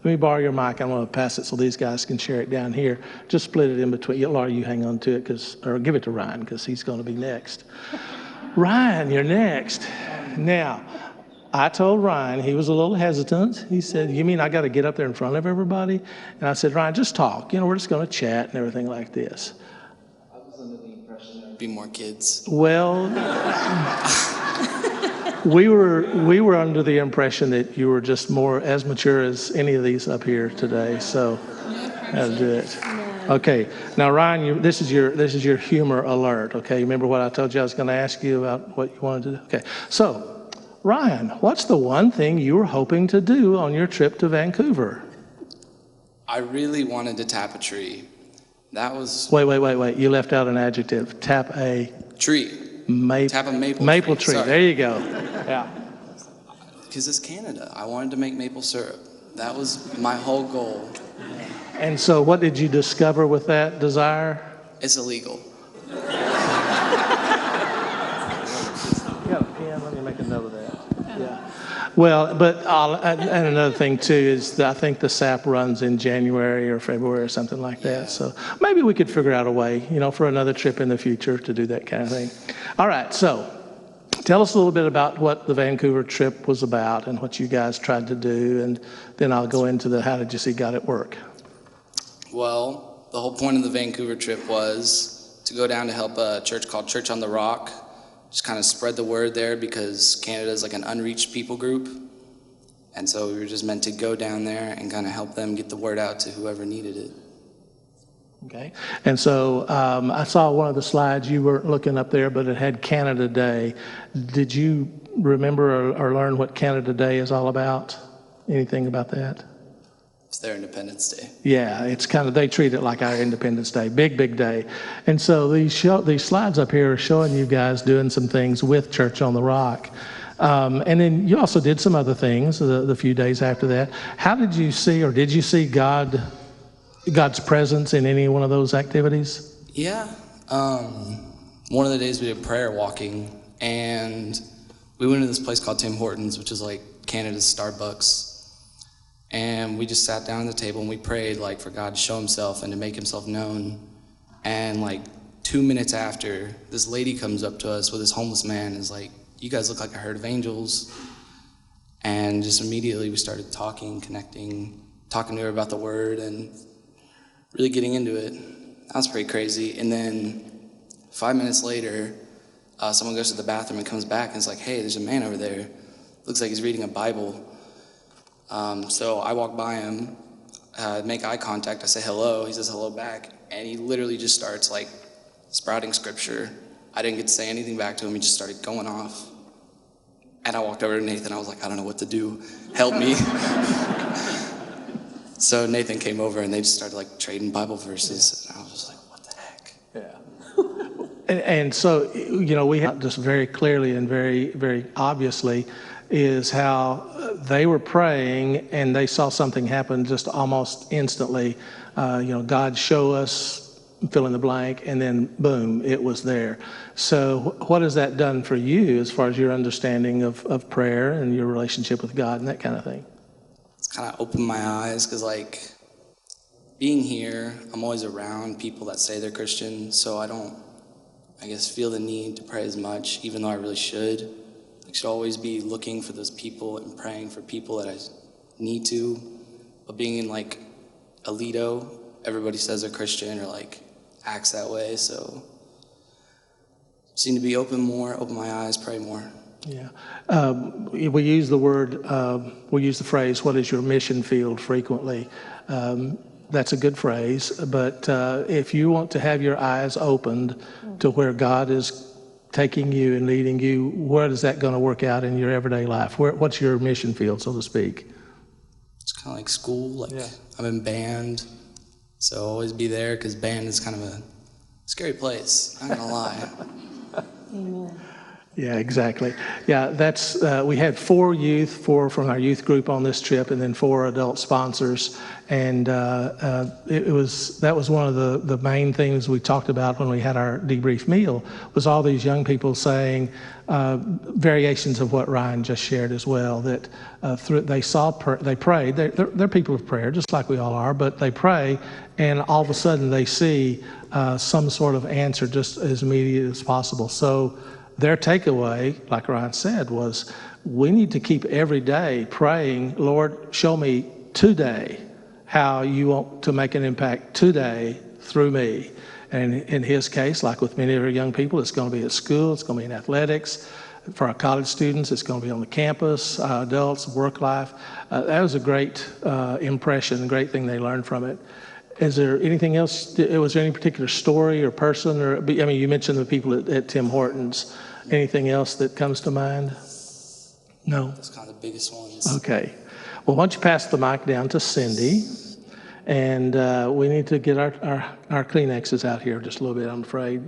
me borrow your mic. I'm going to pass it so these guys can share it down here. Just split it in between. Laura, you hang on to it, or give it to Ryan, because he's going to be next. Ryan, you're next. Now, I told Ryan, he was a little hesitant. He said, you mean I got to get up there in front of everybody? And I said, Ryan, just talk. We're just going to chat and everything like this. I was under the impression there would be more kids. Well, we were under the impression that you were just more as mature as any of these up here today. So that'll do it. Okay. Now, Ryan, this is your humor alert. Okay. Remember what I told you I was going to ask you about what you wanted to do? Okay. So, Ryan, what's the one thing you were hoping to do on your trip to Vancouver? I really wanted to tap a tree. That was... Wait. You left out an adjective. Tap a... Tree. Tap a maple tree. Sorry. There you go. Yeah. Because it's Canada. I wanted to make maple syrup. That was my whole goal. And so what did you discover with that desire? It's illegal. You got a pen? Let me make a note of that. Yeah. Well, but and another thing too is that I think the SAP runs in January or February or something like that. Yeah. So maybe we could figure out a way, for another trip in the future to do that kind of thing. All right. So tell us a little bit about what the Vancouver trip was about and what you guys tried to do, and then I'll go into how did you see God at work. Well, the whole point of the Vancouver trip was to go down to help a church called Church on the Rock. Just kind of spread the word there because Canada is like an unreached people group. And so we were just meant to go down there and kind of help them get the word out to whoever needed it. Okay. And so I saw one of the slides, you weren't looking up there, but it had Canada Day. Did you remember or learn what Canada Day is all about? Anything about that? It's their Independence Day. Yeah, it's kind of, they treat it like our Independence Day, big day. And so these slides up here are showing you guys doing some things with Church on the Rock. And then you also did some other things the few days after that. How did you see, or did you see God's presence in any one of those activities? Yeah. One of the days we did prayer walking, and we went to this place called Tim Hortons, which is like Canada's Starbucks. And we just sat down at the table and we prayed for God to show himself and to make himself known. And 2 minutes after, this lady comes up to us with this homeless man and is like, you guys look like a herd of angels. And just immediately we started talking, connecting, talking to her about the word and really getting into it. That was pretty crazy. And then 5 minutes later, someone goes to the bathroom and comes back and is like, hey, there's a man over there. Looks like he's reading a Bible. So I walk by him, make eye contact, I say hello, he says hello back, and he literally just starts sprouting scripture. I didn't get to say anything back to him, he just started going off. And I walked over to Nathan, I was like, I don't know what to do, help me. So Nathan came over and they just started trading Bible verses, and I was just like, what the heck? Yeah. And so, we have just very clearly and very, very obviously is how they were praying and they saw something happen just almost instantly. God show us, fill in the blank, and then boom, it was there. So what has that done for you as far as your understanding of prayer and your relationship with God and that kind of thing? It's kind of opened my eyes because being here, I'm always around people that say they're Christian, so I don't, feel the need to pray as much, even though I really should. I should always be looking for those people and praying for people that I need to. But being in Alito, everybody says they're Christian or acts that way. So seem to be open my eyes, pray more. Yeah. We use the phrase, what is your mission field frequently. That's a good phrase. But if you want to have your eyes opened to where God is taking you and leading you, where is that going to work out in your everyday life? What's your mission field, so to speak? It's kind of like school. Yeah. I'm in band, so I'll always be there because band is kind of a scary place, not going to lie. Amen. Yeah, exactly. Yeah, that's we had four from our youth group on this trip, and then 4 adult sponsors, and that was one of the main things we talked about when we had our debrief meal, was all these young people saying variations of what Ryan just shared as well. That they prayed. They're people of prayer, just like we all are, but they pray, and all of a sudden they see some sort of answer just as immediate as possible. So their takeaway, like Ryan said, was we need to keep every day praying, Lord, show me today how you want to make an impact today through me. And in his case, like with many of our young people, it's going to be at school, it's going to be in athletics. For our college students, it's going to be on the campus, adults, work life. That was a great impression, a great thing they learned from it. Is there anything else? Was there any particular story or person? Or I mean, you mentioned the people at Tim Hortons. Anything else that comes to mind? No? Those kind of the biggest ones. Okay. Well, why don't you pass the mic down to Cindy? And we need to get our Kleenexes out here just a little bit, I'm afraid.